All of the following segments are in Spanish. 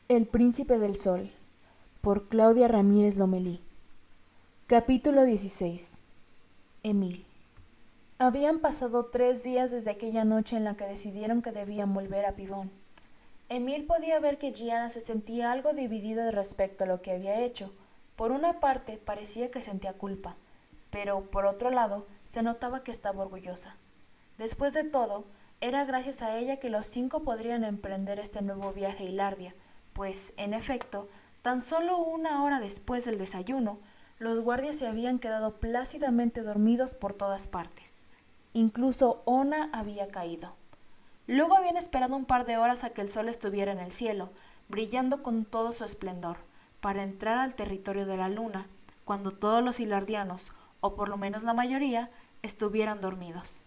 El Príncipe del Sol, por Claudia Ramírez Lomelí. Capítulo 16. Emil. Habían pasado 3 días desde aquella noche en la que decidieron que debían volver a Pibón. Emil podía ver que Gianna se sentía algo dividida respecto a lo que había hecho. Por una parte, parecía que sentía culpa, pero por otro lado, se notaba que estaba orgullosa. Después de todo, era gracias a ella que los 5 podrían emprender este nuevo viaje a Hilardia, pues, en efecto, tan solo 1 hora después del desayuno, los guardias se habían quedado plácidamente dormidos por todas partes. Incluso Ona había caído. Luego habían esperado un par de horas a que el sol estuviera en el cielo, brillando con todo su esplendor, para entrar al territorio de la luna, cuando todos los hilardianos, o por lo menos la mayoría, estuvieran dormidos.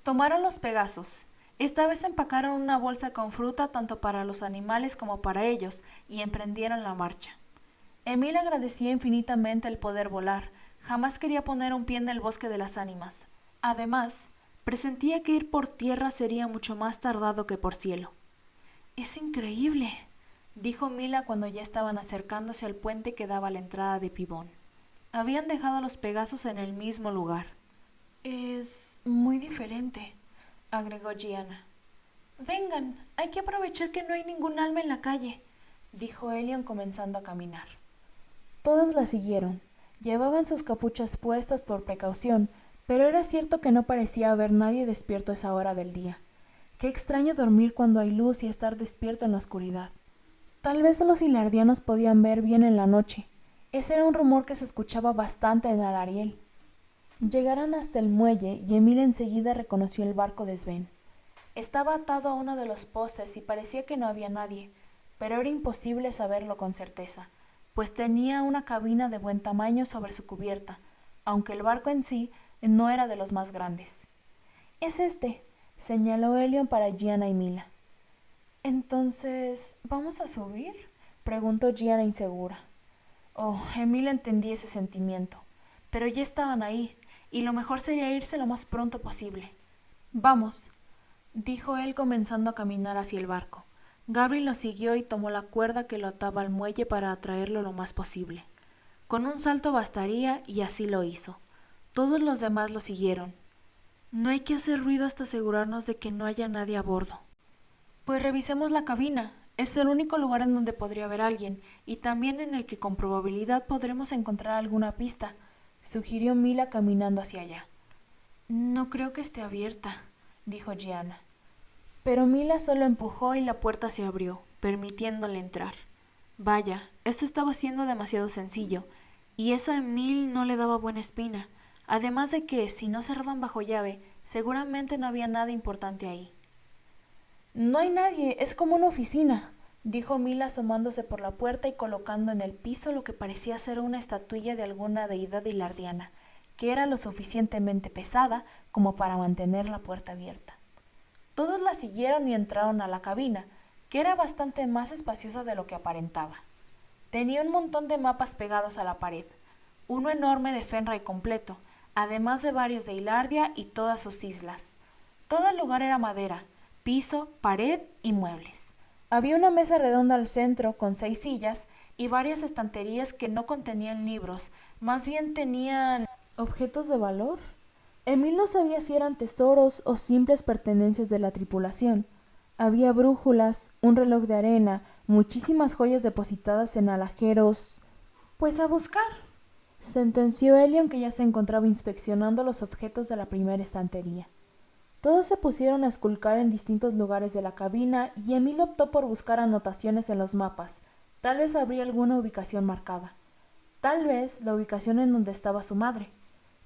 Tomaron los Pegasos. Esta vez empacaron una bolsa con fruta tanto para los animales como para ellos, y emprendieron la marcha. Emil agradecía infinitamente el poder volar. Jamás quería poner un pie en el bosque de las ánimas. Además, presentía que ir por tierra sería mucho más tardado que por cielo. «Es increíble», dijo Mila cuando ya estaban acercándose al puente que daba a la entrada de Pibón. Habían dejado los Pegasos en el mismo lugar. «Es muy diferente», agregó Gianna. «Vengan, hay que aprovechar que no hay ningún alma en la calle», dijo Elion comenzando a caminar. Todas la siguieron. Llevaban sus capuchas puestas por precaución, pero era cierto que no parecía haber nadie despierto a esa hora del día. Qué extraño dormir cuando hay luz y estar despierto en la oscuridad. Tal vez los hilardianos podían ver bien en la noche. Ese era un rumor que se escuchaba bastante en Alariel. Llegaron hasta el muelle y Emil enseguida reconoció el barco de Sven. Estaba atado a uno de los postes y parecía que no había nadie, pero era imposible saberlo con certeza, pues tenía una cabina de buen tamaño sobre su cubierta, aunque el barco en sí no era de los más grandes. «Es este», señaló Elion para Gianna y Mila. «¿Entonces vamos a subir?», preguntó Gianna insegura. Oh, Emil entendía ese sentimiento, pero ya estaban ahí, y lo mejor sería irse lo más pronto posible. «Vamos», dijo él comenzando a caminar hacia el barco. Gabriel lo siguió y tomó la cuerda que lo ataba al muelle para atraerlo lo más posible. Con un salto bastaría y así lo hizo. Todos los demás lo siguieron. «No hay que hacer ruido hasta asegurarnos de que no haya nadie a bordo». «Pues revisemos la cabina. Es el único lugar en donde podría haber alguien, y también en el que con probabilidad podremos encontrar alguna pista», sugirió Mila caminando hacia allá. «No creo que esté abierta», dijo Gianna. Pero Mila solo empujó y la puerta se abrió, permitiéndole entrar. Vaya, esto estaba siendo demasiado sencillo, y eso a Emil no le daba buena espina, además de que, si no cerraban bajo llave, seguramente no había nada importante ahí. «No hay nadie, es como una oficina», dijo Mila asomándose por la puerta y colocando en el piso lo que parecía ser una estatuilla de alguna deidad hilardiana, que era lo suficientemente pesada como para mantener la puerta abierta. Todos la siguieron y entraron a la cabina, que era bastante más espaciosa de lo que aparentaba. Tenía un montón de mapas pegados a la pared, uno enorme de Fenrir completo, además de varios de Hilardia y todas sus islas. Todo el lugar era madera, piso, pared y muebles. Había una mesa redonda al centro con 6 sillas y varias estanterías que no contenían libros, más bien tenían objetos de valor. Emil no sabía si eran tesoros o simples pertenencias de la tripulación. Había brújulas, un reloj de arena, muchísimas joyas depositadas en alhajeros. «Pues a buscar», sentenció Elion, que ya se encontraba inspeccionando los objetos de la primera estantería. Todos se pusieron a esculcar en distintos lugares de la cabina y Emil optó por buscar anotaciones en los mapas. Tal vez habría alguna ubicación marcada. Tal vez la ubicación en donde estaba su madre.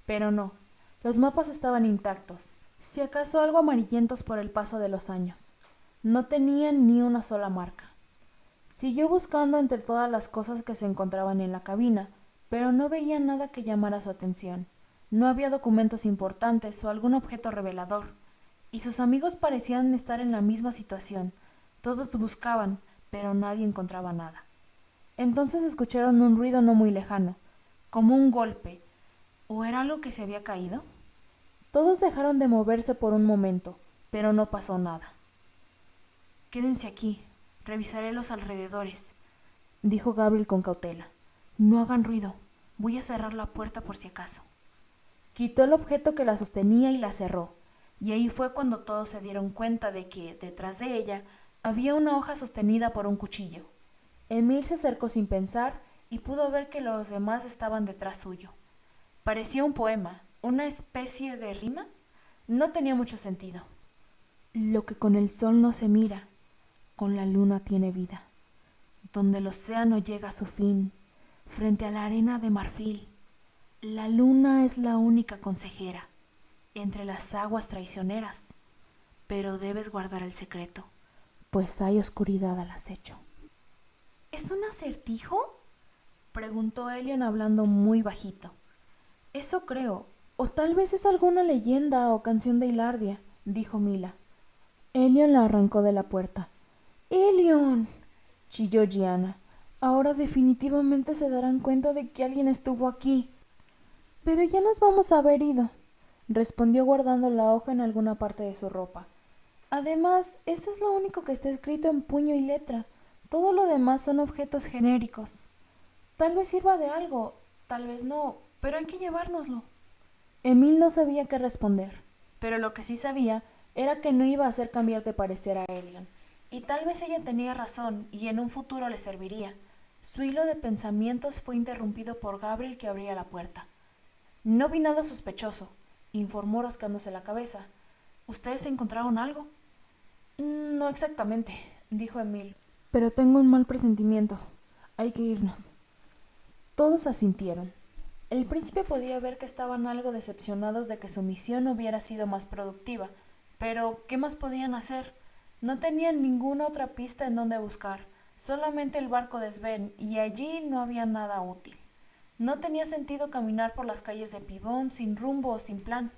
Pero no. Los mapas estaban intactos, si acaso algo amarillentos por el paso de los años. No tenían ni una sola marca. Siguió buscando entre todas las cosas que se encontraban en la cabina, pero no veía nada que llamara su atención. No había documentos importantes o algún objeto revelador, y sus amigos parecían estar en la misma situación. Todos buscaban, pero nadie encontraba nada. Entonces escucharon un ruido no muy lejano, como un golpe. ¿O era algo que se había caído? Todos dejaron de moverse por un momento, pero no pasó nada. «Quédense aquí», Revisaré los alrededores, dijo Gabriel con cautela. No hagan ruido. Voy a cerrar la puerta por si acaso. Quitó el objeto que la sostenía y la cerró, y ahí fue cuando todos se dieron cuenta de que, detrás de ella, había una hoja sostenida por un cuchillo. Emil se acercó sin pensar y pudo ver que los demás estaban detrás suyo. Parecía un poema, una especie de rima. No tenía mucho sentido. Lo que con el sol no se mira, con la luna tiene vida. Donde el océano llega a su fin, frente a la arena de marfil, la luna es la única consejera entre las aguas traicioneras, pero debes guardar el secreto, pues hay oscuridad al acecho. ¿Es un acertijo?, preguntó Elion hablando muy bajito. Eso creo, o tal vez es alguna leyenda o canción de Hilardia, dijo Mila. Elion la arrancó de la puerta. ¡Elion!, chilló Gianna. Ahora definitivamente se darán cuenta de que alguien estuvo aquí. Pero ya nos vamos a haber ido, respondió guardando la hoja en alguna parte de su ropa. Además, esto es lo único que está escrito en puño y letra. Todo lo demás son objetos genéricos. Tal vez sirva de algo, tal vez no, pero hay que llevárnoslo. Emil no sabía qué responder, pero lo que sí sabía era que no iba a hacer cambiar de parecer a Elion. Y tal vez ella tenía razón y en un futuro le serviría. Su hilo de pensamientos fue interrumpido por Gabriel, que abría la puerta. No vi nada sospechoso, informó rascándose la cabeza. ¿Ustedes encontraron algo? No exactamente, dijo Emil, pero tengo un mal presentimiento. Hay que irnos. Todos asintieron. El príncipe podía ver que estaban algo decepcionados de que su misión no hubiera sido más productiva, pero ¿qué más podían hacer? No tenían ninguna otra pista en donde buscar, solamente el barco de Sven, y allí no había nada útil. No tenía sentido caminar por las calles de Pibón sin rumbo o sin plan.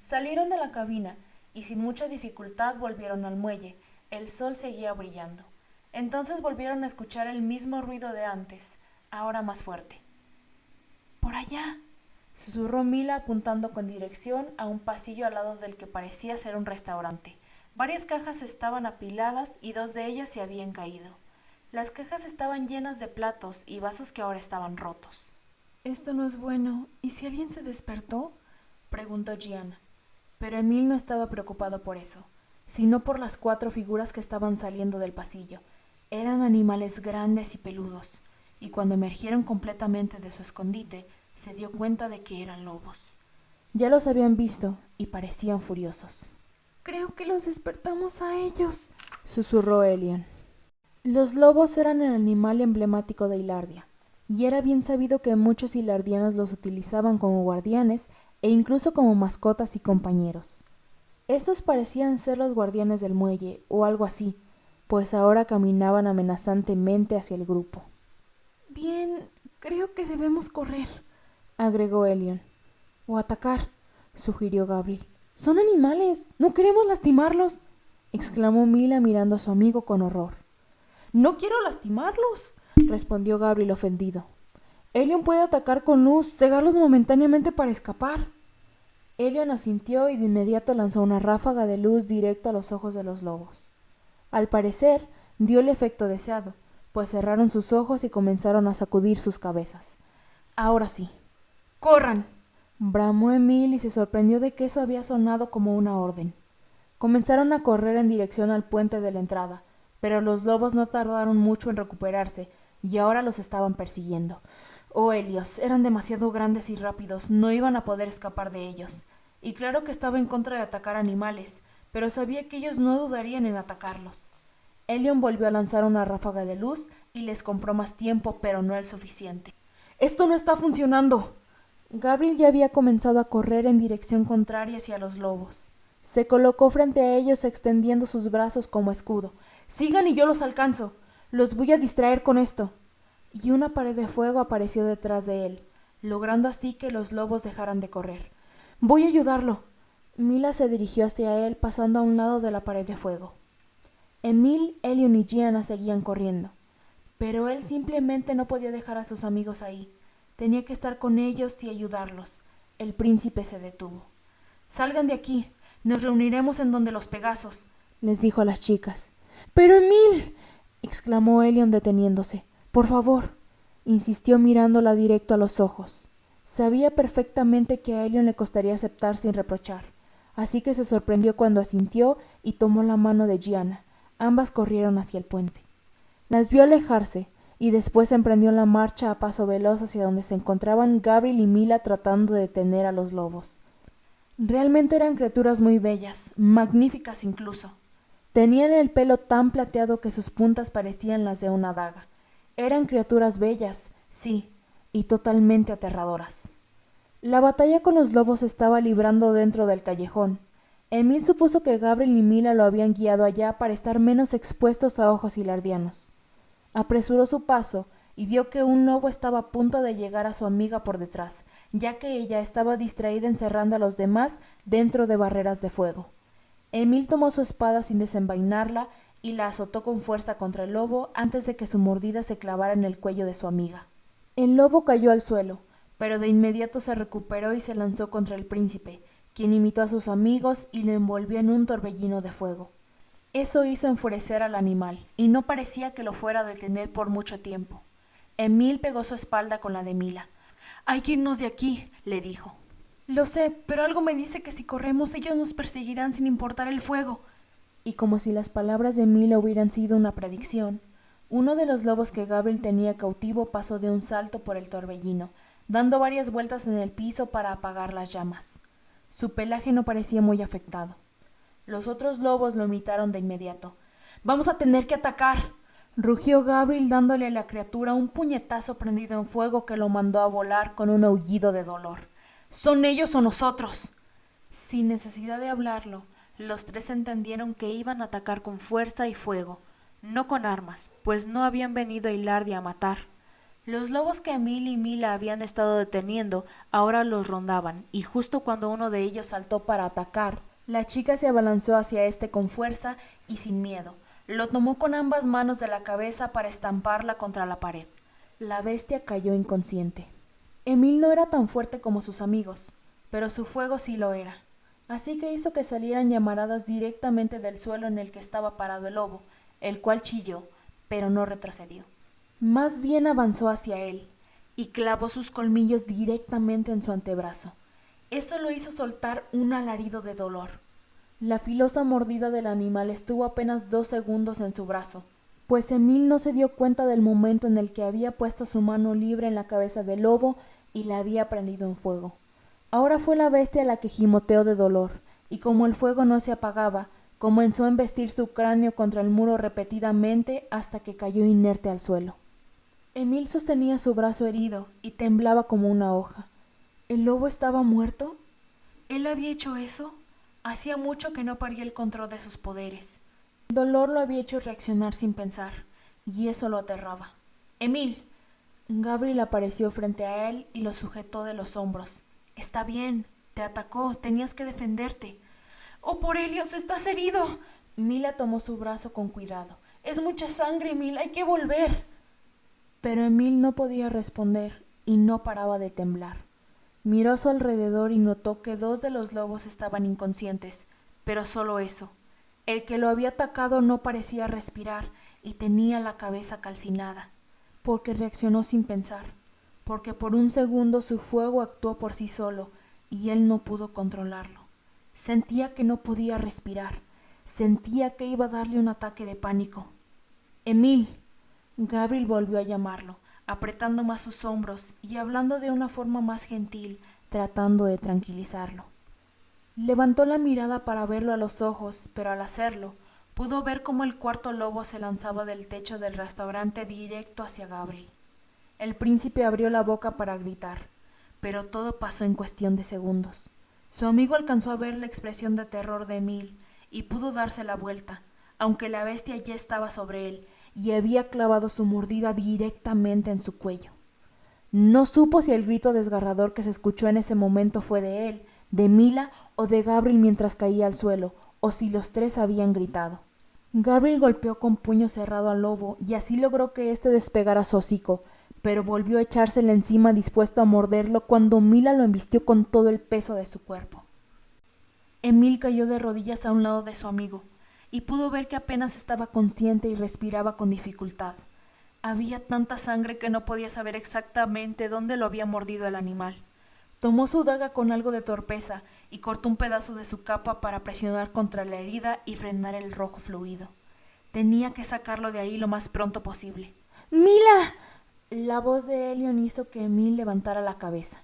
Salieron de la cabina y sin mucha dificultad volvieron al muelle. El sol seguía brillando. Entonces volvieron a escuchar el mismo ruido de antes, ahora más fuerte. «Por allá», susurró Mila apuntando con dirección a un pasillo al lado del que parecía ser un restaurante. Varias cajas estaban apiladas y 2 de ellas se habían caído. Las cajas estaban llenas de platos y vasos que ahora estaban rotos. «Esto no es bueno. ¿Y si alguien se despertó?», preguntó Gianna. Pero Emil no estaba preocupado por eso, sino por las 4 figuras que estaban saliendo del pasillo. Eran animales grandes y peludos, y cuando emergieron completamente de su escondite, se dio cuenta de que eran lobos. Ya los habían visto y parecían furiosos. «Creo que los despertamos a ellos», susurró Elion. Los lobos eran el animal emblemático de Hilardia, y era bien sabido que muchos hilardianos los utilizaban como guardianes e incluso como mascotas y compañeros. Estos parecían ser los guardianes del muelle o algo así, pues ahora caminaban amenazantemente hacia el grupo. «Bien, creo que debemos correr», agregó Elion. «O atacar», sugirió Gabriel. «Son animales, no queremos lastimarlos», exclamó Mila mirando a su amigo con horror. «No quiero lastimarlos», respondió Gabriel ofendido. «Elion puede atacar con luz, cegarlos momentáneamente para escapar». Elion asintió y de inmediato lanzó una ráfaga de luz directo a los ojos de los lobos. Al parecer, dio el efecto deseado, pues cerraron sus ojos y comenzaron a sacudir sus cabezas. «Ahora sí. ¡Corran!», bramó Emil y se sorprendió de que eso había sonado como una orden. Comenzaron a correr en dirección al puente de la entrada, pero los lobos no tardaron mucho en recuperarse y ahora los estaban persiguiendo. Oh, Helios, eran demasiado grandes y rápidos, no iban a poder escapar de ellos. Y claro que estaba en contra de atacar animales, pero sabía que ellos no dudarían en atacarlos. Elion volvió a lanzar una ráfaga de luz y les compró más tiempo, pero no el suficiente. «¡Esto no está funcionando!». Gabriel ya había comenzado a correr en dirección contraria hacia los lobos. Se colocó frente a ellos extendiendo sus brazos como escudo. «¡Sigan y yo los alcanzo! Los voy a distraer con esto». Y una pared de fuego apareció detrás de él, logrando así que los lobos dejaran de correr. «Voy a ayudarlo». Mila se dirigió hacia él, pasando a un lado de la pared de fuego. Emil, Elion y Gianna seguían corriendo, pero él simplemente no podía dejar a sus amigos ahí. Tenía que estar con ellos y ayudarlos. El príncipe se detuvo. «Salgan de aquí, nos reuniremos en donde los Pegasos», les dijo a las chicas. «¡Pero Emil!», exclamó Elion deteniéndose. «Por favor», insistió mirándola directo a los ojos. Sabía perfectamente que a Elion le costaría aceptar sin reprochar, así que se sorprendió cuando asintió y tomó la mano de Gianna. Ambas corrieron hacia el puente. Las vio alejarse, y después emprendió la marcha a paso veloz hacia donde se encontraban Gabriel y Mila tratando de detener a los lobos. Realmente eran criaturas muy bellas, magníficas incluso. Tenían el pelo tan plateado que sus puntas parecían las de una daga. Eran criaturas bellas, sí, y totalmente aterradoras. La batalla con los lobos se estaba librando dentro del callejón. Emil supuso que Gabriel y Mila lo habían guiado allá para estar menos expuestos a ojos hilardianos. Apresuró su paso y vio que un lobo estaba a punto de llegar a su amiga por detrás, ya que ella estaba distraída encerrando a los demás dentro de barreras de fuego. Emil tomó su espada sin desenvainarla y la azotó con fuerza contra el lobo antes de que su mordida se clavara en el cuello de su amiga. El lobo cayó al suelo, pero de inmediato se recuperó y se lanzó contra el príncipe, quien imitó a sus amigos y lo envolvió en un torbellino de fuego. Eso hizo enfurecer al animal, y no parecía que lo fuera a detener por mucho tiempo. Emil pegó su espalda con la de Mila. «Hay que irnos de aquí», le dijo. «Lo sé, pero algo me dice que si corremos ellos nos perseguirán sin importar el fuego». Y como si las palabras de Mila hubieran sido una predicción, uno de los lobos que Gabriel tenía cautivo pasó de un salto por el torbellino, dando varias vueltas en el piso para apagar las llamas. Su pelaje no parecía muy afectado. Los otros lobos lo imitaron de inmediato. «¡Vamos a tener que atacar!», rugió Gabriel dándole a la criatura un puñetazo prendido en fuego que lo mandó a volar con un aullido de dolor. «¿Son ellos o nosotros?». Sin necesidad de hablarlo, los tres entendieron que iban a atacar con fuerza y fuego, no con armas, pues no habían venido a hilar y a matar. Los lobos que Emil y Mila habían estado deteniendo ahora los rondaban, y justo cuando uno de ellos saltó para atacar, la chica se abalanzó hacia éste con fuerza y sin miedo. Lo tomó con ambas manos de la cabeza para estamparla contra la pared. La bestia cayó inconsciente. Emil no era tan fuerte como sus amigos, pero su fuego sí lo era. Así que hizo que salieran llamaradas directamente del suelo en el que estaba parado el lobo, el cual chilló, pero no retrocedió. Más bien avanzó hacia él, y clavó sus colmillos directamente en su antebrazo. Eso lo hizo soltar un alarido de dolor. La filosa mordida del animal estuvo apenas 2 segundos en su brazo, pues Emil no se dio cuenta del momento en el que había puesto su mano libre en la cabeza del lobo y la había prendido en fuego. Ahora fue la bestia la que gimoteó de dolor, y como el fuego no se apagaba, comenzó a embestir su cráneo contra el muro repetidamente hasta que cayó inerte al suelo. Emil sostenía su brazo herido y temblaba como una hoja. ¿El lobo estaba muerto? ¿Él había hecho eso? Hacía mucho que no perdía el control de sus poderes. El dolor lo había hecho reaccionar sin pensar, y eso lo aterraba. «¡Emil!». Gabriel apareció frente a él y lo sujetó de los hombros. «Está bien, te atacó, tenías que defenderte». «¡Oh, por Helios, estás herido!». Mila tomó su brazo con cuidado. «Es mucha sangre, Emil, hay que volver». Pero Emil no podía responder y no paraba de temblar. Miró a su alrededor y notó que 2 de los lobos estaban inconscientes, pero solo eso. El que lo había atacado no parecía respirar y tenía la cabeza calcinada, porque reaccionó sin pensar, porque por un segundo su fuego actuó por sí solo y él no pudo controlarlo. Sentía que no podía respirar, sentía que iba a darle un ataque de pánico. «¡Emil!». Gabriel volvió a llamarlo, apretando más sus hombros y hablando de una forma más gentil, tratando de tranquilizarlo. Levantó la mirada para verlo a los ojos, pero al hacerlo, pudo ver cómo el cuarto lobo se lanzaba del techo del restaurante directo hacia Gabriel. El príncipe abrió la boca para gritar, pero todo pasó en cuestión de segundos. Su amigo alcanzó a ver la expresión de terror de Emil y pudo darse la vuelta, aunque la bestia ya estaba sobre él y había clavado su mordida directamente en su cuello. No supo si el grito desgarrador que se escuchó en ese momento fue de él, de Mila o de Gabriel mientras caía al suelo, o si los tres habían gritado. Gabriel golpeó con puño cerrado al lobo y así logró que éste despegara su hocico, pero volvió a echársele encima dispuesto a morderlo cuando Mila lo embistió con todo el peso de su cuerpo. Emil cayó de rodillas a un lado de su amigo. y pudo ver que apenas estaba consciente y respiraba con dificultad. Había tanta sangre que no podía saber exactamente dónde lo había mordido el animal. Tomó su daga con algo de torpeza y cortó un pedazo de su capa para presionar contra la herida y frenar el rojo fluido. Tenía que sacarlo de ahí lo más pronto posible. ¡Mila! La voz de Elion hizo que Emil levantara la cabeza.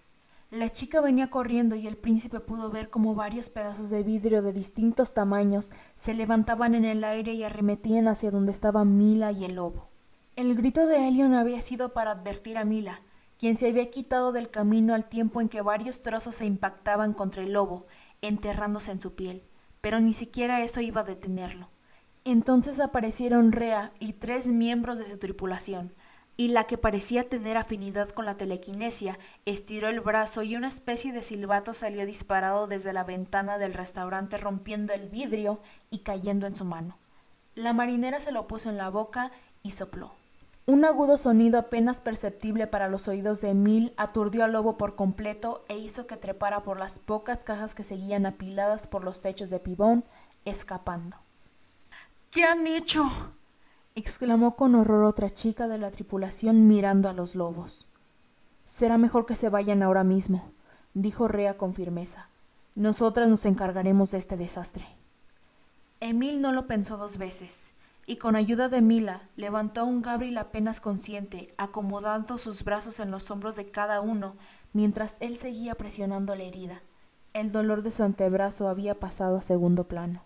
La chica venía corriendo y el príncipe pudo ver cómo varios pedazos de vidrio de distintos tamaños se levantaban en el aire y arremetían hacia donde estaban Mila y el lobo. El grito de Elion había sido para advertir a Mila, quien se había quitado del camino al tiempo en que varios trozos se impactaban contra el lobo, enterrándose en su piel, pero ni siquiera eso iba a detenerlo. Entonces aparecieron Rea y 3 miembros de su tripulación, y la que parecía tener afinidad con la telequinesia estiró el brazo y una especie de silbato salió disparado desde la ventana del restaurante, rompiendo el vidrio y cayendo en su mano. La marinera se lo puso en la boca y sopló. Un agudo sonido apenas perceptible para los oídos de Emil aturdió al lobo por completo e hizo que trepara por las pocas cajas que seguían apiladas por los techos de Pibón, escapando. ¿Qué han hecho?, exclamó con horror otra chica de la tripulación mirando a los lobos. Será mejor que se vayan ahora mismo, dijo Rea con firmeza. Nosotras nos encargaremos de este desastre. Emil no lo pensó 2 veces, y con ayuda de Mila levantó a un Gabriel apenas consciente, acomodando sus brazos en los hombros de cada uno, mientras él seguía presionando la herida. El dolor de su antebrazo había pasado a segundo plano.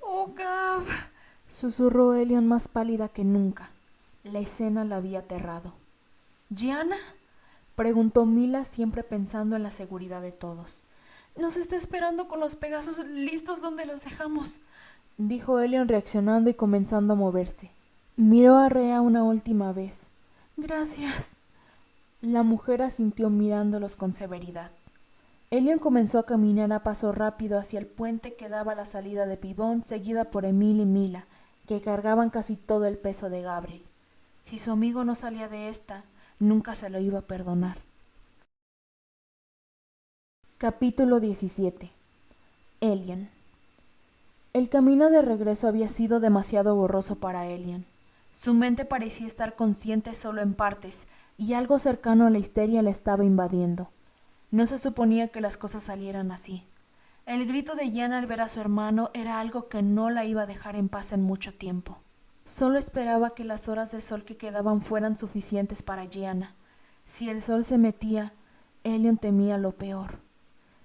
«¡Oh, Gab!», susurró Elion más pálida que nunca. La escena la había aterrado. «¿Gianna?», preguntó Mila, siempre pensando en la seguridad de todos. «Nos está esperando con los Pegasos listos donde los dejamos», dijo Elion reaccionando y comenzando a moverse. Miró a Rea una última vez. «Gracias». La mujer asintió mirándolos con severidad. Elion comenzó a caminar a paso rápido hacia el puente que daba a la salida de Pibón, seguida por Emil y Mila, que cargaban casi todo el peso de Gabriel. Si su amigo no salía de esta, nunca se lo iba a perdonar. Capítulo 17. Elion. El camino de regreso había sido demasiado borroso para Elion. Su mente parecía estar consciente solo en partes, y algo cercano a la histeria la estaba invadiendo. No se suponía que las cosas salieran así. El grito de Gianna al ver a su hermano era algo que no la iba a dejar en paz en mucho tiempo. Solo esperaba que las horas de sol que quedaban fueran suficientes para Gianna. Si el sol se metía, Elion temía lo peor.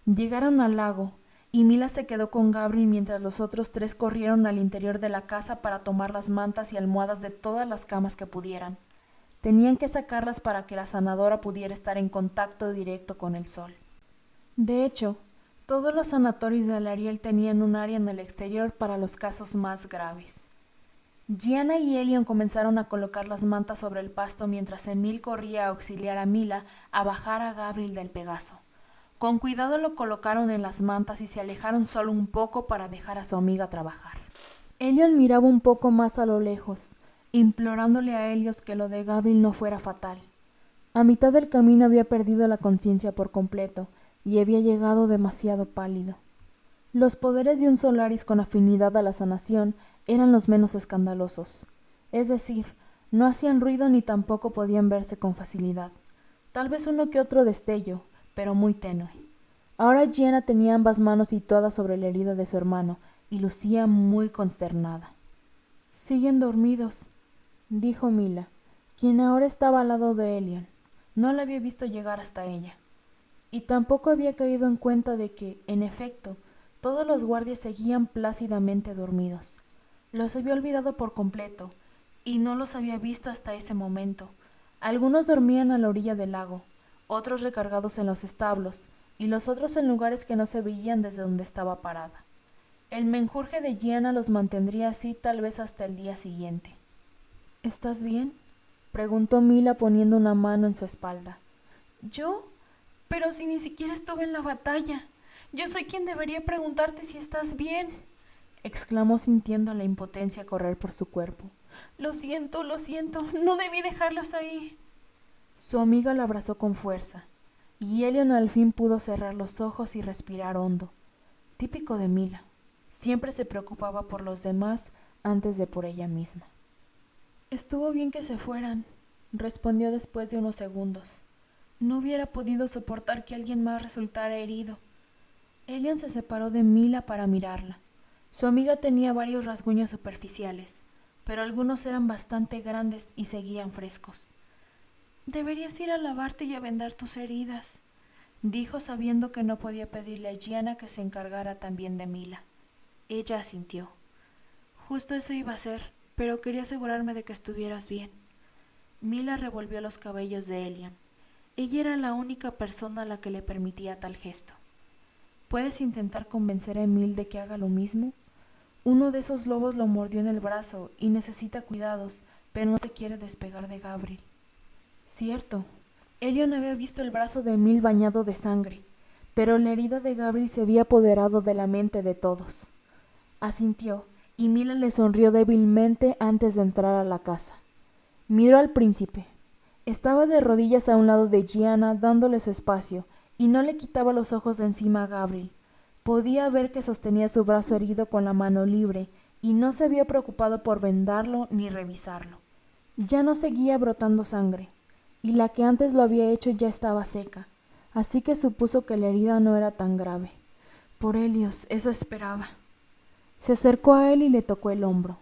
Llegaron al lago, y Mila se quedó con Gabriel mientras los otros 3 corrieron al interior de la casa para tomar las mantas y almohadas de todas las camas que pudieran. Tenían que sacarlas para que la sanadora pudiera estar en contacto directo con el sol. De hecho, todos los sanatorios de Alarielle tenían un área en el exterior para los casos más graves. Gianna y Elion comenzaron a colocar las mantas sobre el pasto mientras Emil corría a auxiliar a Mila a bajar a Gabriel del Pegaso. Con cuidado lo colocaron en las mantas y se alejaron solo un poco para dejar a su amiga trabajar. Elion miraba un poco más a lo lejos, implorándole a Helios que lo de Gabriel no fuera fatal. A mitad del camino había perdido la conciencia por completo y había llegado demasiado pálido. Los poderes de un Solaris con afinidad a la sanación eran los menos escandalosos. Es decir, no hacían ruido ni tampoco podían verse con facilidad. Tal vez uno que otro destello, pero muy tenue. Ahora Gianna tenía ambas manos situadas sobre la herida de su hermano y lucía muy consternada. «Siguen dormidos», dijo Mila, quien ahora estaba al lado de Elion. No la había visto llegar hasta ella. Y tampoco había caído en cuenta de que, en efecto, todos los guardias seguían plácidamente dormidos. Los había olvidado por completo, y no los había visto hasta ese momento. Algunos dormían a la orilla del lago, otros recargados en los establos, y los otros en lugares que no se veían desde donde estaba parada. El menjurje de Gianna los mantendría así tal vez hasta el día siguiente. «¿Estás bien?», preguntó Mila poniendo una mano en su espalda. «¿Yo? Pero si ni siquiera estuve en la batalla. Yo soy quien debería preguntarte si estás bien», exclamó sintiendo la impotencia correr por su cuerpo. Lo siento, no debí dejarlos ahí». Su amiga la abrazó con fuerza, y Elion al fin pudo cerrar los ojos y respirar hondo. Típico de Mila. Siempre se preocupaba por los demás antes de por ella misma. Estuvo bien que se fueran, respondió después de unos segundos. No hubiera podido soportar que alguien más resultara herido. Elion se separó de Mila para mirarla. Su amiga tenía varios rasguños superficiales, pero algunos eran bastante grandes y seguían frescos. «Deberías ir a lavarte y a vendar tus heridas», dijo sabiendo que no podía pedirle a Gianna que se encargara también de Mila. Ella asintió. «Justo eso iba a hacer, pero quería asegurarme de que estuvieras bien». Mila revolvió los cabellos de Elion. Ella era la única persona a la que le permitía tal gesto. «¿Puedes intentar convencer a Emil de que haga lo mismo? Uno de esos lobos lo mordió en el brazo y necesita cuidados, pero no se quiere despegar de Gabriel». Cierto, Elion había visto el brazo de Emil bañado de sangre, pero la herida de Gabriel se había apoderado de la mente de todos. Asintió, y Mila le sonrió débilmente antes de entrar a la casa. Miró al príncipe. Estaba de rodillas a un lado de Gianna, dándole su espacio, y no le quitaba los ojos de encima a Gabriel. Podía ver que sostenía su brazo herido con la mano libre, y no se había preocupado por vendarlo ni revisarlo. Ya no seguía brotando sangre, y la que antes lo había hecho ya estaba seca, así que supuso que la herida no era tan grave. Por Helios, eso esperaba. Se acercó a él y le tocó el hombro.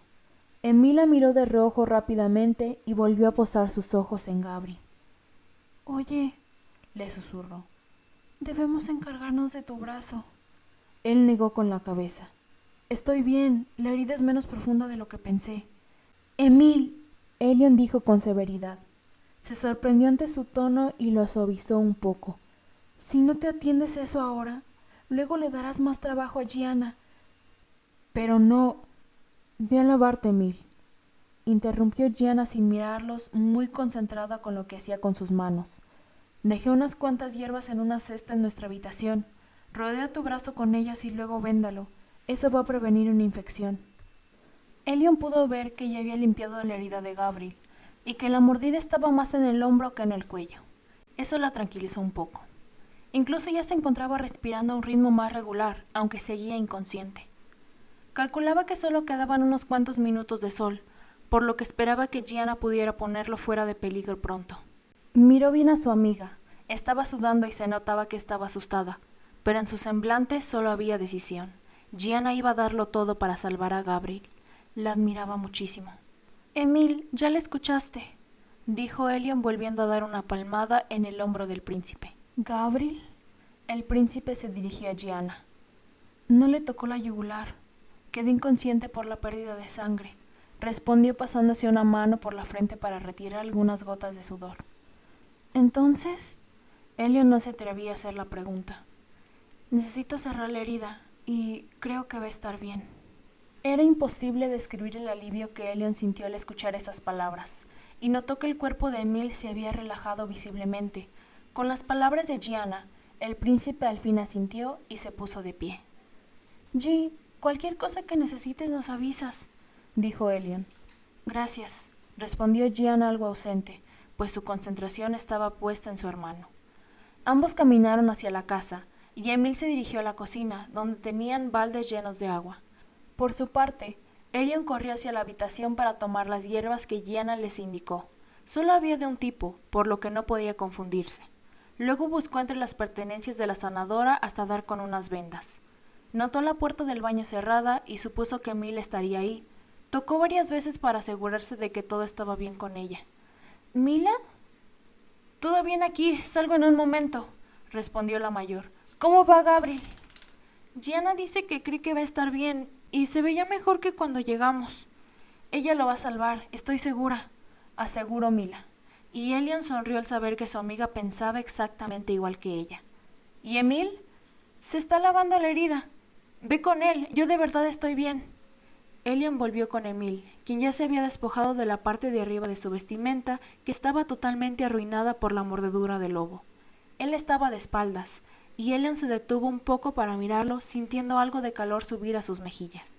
Emila miró de reojo rápidamente y volvió a posar sus ojos en Gabriel. «Oye», le susurró, «debemos encargarnos de tu brazo». Él negó con la cabeza. «Estoy bien, la herida es menos profunda de lo que pensé». «Emil», Elion dijo con severidad. Se sorprendió ante su tono y lo suavizó un poco. «Si no te atiendes eso ahora, luego le darás más trabajo a Gianna». «Pero no...» «Ve a lavarte, Emil», interrumpió Gianna sin mirarlos, muy concentrada con lo que hacía con sus manos. «Dejé unas cuantas hierbas en una cesta en nuestra habitación. Rodea tu brazo con ellas y luego véndalo. Eso va a prevenir una infección». Elion pudo ver que ya había limpiado la herida de Gabriel y que la mordida estaba más en el hombro que en el cuello. Eso la tranquilizó un poco. Incluso ya se encontraba respirando a un ritmo más regular, aunque seguía inconsciente. Calculaba que solo quedaban unos cuantos minutos de sol, por lo que esperaba que Gianna pudiera ponerlo fuera de peligro pronto. Miró bien a su amiga. Estaba sudando y se notaba que estaba asustada, pero en su semblante solo había decisión. Gianna iba a darlo todo para salvar a Gabriel. La admiraba muchísimo. «Emil, ya la escuchaste», dijo Elion volviendo a dar una palmada en el hombro del príncipe. «¿Gabriel?» El príncipe se dirigió a Gianna. «No le tocó la yugular. Quedó inconsciente por la pérdida de sangre», respondió pasándose una mano por la frente para retirar algunas gotas de sudor. «¿Entonces?» Elion no se atrevía a hacer la pregunta. «Necesito cerrar la herida y creo que va a estar bien». Era imposible describir el alivio que Elion sintió al escuchar esas palabras, y notó que el cuerpo de Emil se había relajado visiblemente. Con las palabras de Gianna, el príncipe al fin asintió y se puso de pie. «Gi, cualquier cosa que necesites nos avisas», dijo Elion. «Gracias», respondió Gianna algo ausente, pues su concentración estaba puesta en su hermano. Ambos caminaron hacia la casa, y Emil se dirigió a la cocina, donde tenían baldes llenos de agua. Por su parte, Elion corrió hacia la habitación para tomar las hierbas que Gianna les indicó. Solo había de un tipo, por lo que no podía confundirse. Luego buscó entre las pertenencias de la sanadora hasta dar con unas vendas. Notó la puerta del baño cerrada y supuso que Emil estaría ahí. Tocó varias veces para asegurarse de que todo estaba bien con ella. «¿Mila?» «Todo bien aquí, salgo en un momento», respondió la mayor. «¿Cómo va Gabriel?» «Gianna dice que cree que va a estar bien y se veía mejor que cuando llegamos». «Ella lo va a salvar, estoy segura», aseguró Mila. Y Elion sonrió al saber que su amiga pensaba exactamente igual que ella. «¿Y Emil?» «Se está lavando la herida. Ve con él, yo de verdad estoy bien». Elion volvió con Emil, quien ya se había despojado de la parte de arriba de su vestimenta, que estaba totalmente arruinada por la mordedura del lobo. Él estaba de espaldas, y Elion se detuvo un poco para mirarlo, sintiendo algo de calor subir a sus mejillas.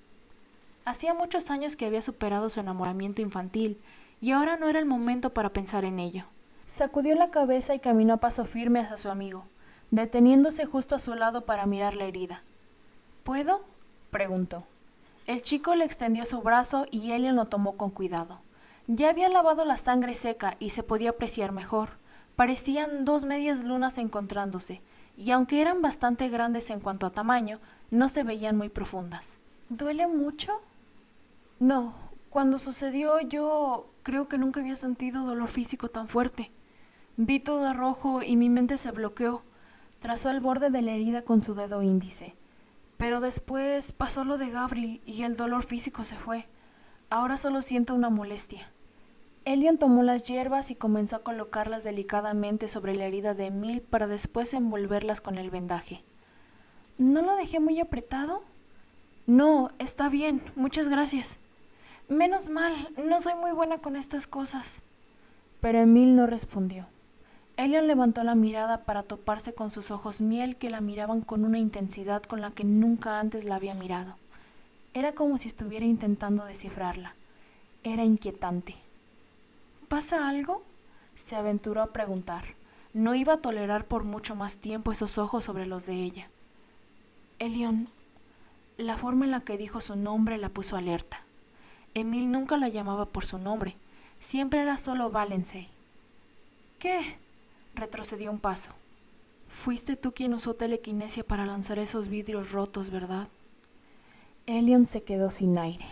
Hacía muchos años que había superado su enamoramiento infantil, y ahora no era el momento para pensar en ello. Sacudió la cabeza y caminó a paso firme hacia su amigo, deteniéndose justo a su lado para mirar la herida. «¿Puedo?», preguntó. El chico le extendió su brazo y Elion lo tomó con cuidado. Ya había lavado la sangre seca y se podía apreciar mejor. Parecían dos medias lunas encontrándose, y aunque eran bastante grandes en cuanto a tamaño, no se veían muy profundas. ¿Duele mucho? No, cuando sucedió yo creo que nunca había sentido dolor físico tan fuerte. Vi todo rojo y mi mente se bloqueó. Trazó el borde de la herida con su dedo índice. Pero después pasó lo de Gabriel y el dolor físico se fue. Ahora solo siento una molestia. Elion tomó las hierbas y comenzó a colocarlas delicadamente sobre la herida de Emil para después envolverlas con el vendaje. ¿No lo dejé muy apretado? No, está bien, muchas gracias. Menos mal, no soy muy buena con estas cosas. Pero Emil no respondió. Elion levantó la mirada para toparse con sus ojos miel que la miraban con una intensidad con la que nunca antes la había mirado. Era como si estuviera intentando descifrarla. Era inquietante. ¿Pasa algo?, se aventuró a preguntar. No iba a tolerar por mucho más tiempo esos ojos sobre los de ella. Elion, la forma en la que dijo su nombre la puso alerta. Emil nunca la llamaba por su nombre, siempre era solo Valensey. ¿Qué? Retrocedió un paso. Fuiste tú quien usó telequinesia para lanzar esos vidrios rotos, ¿verdad? Elion se quedó sin aire.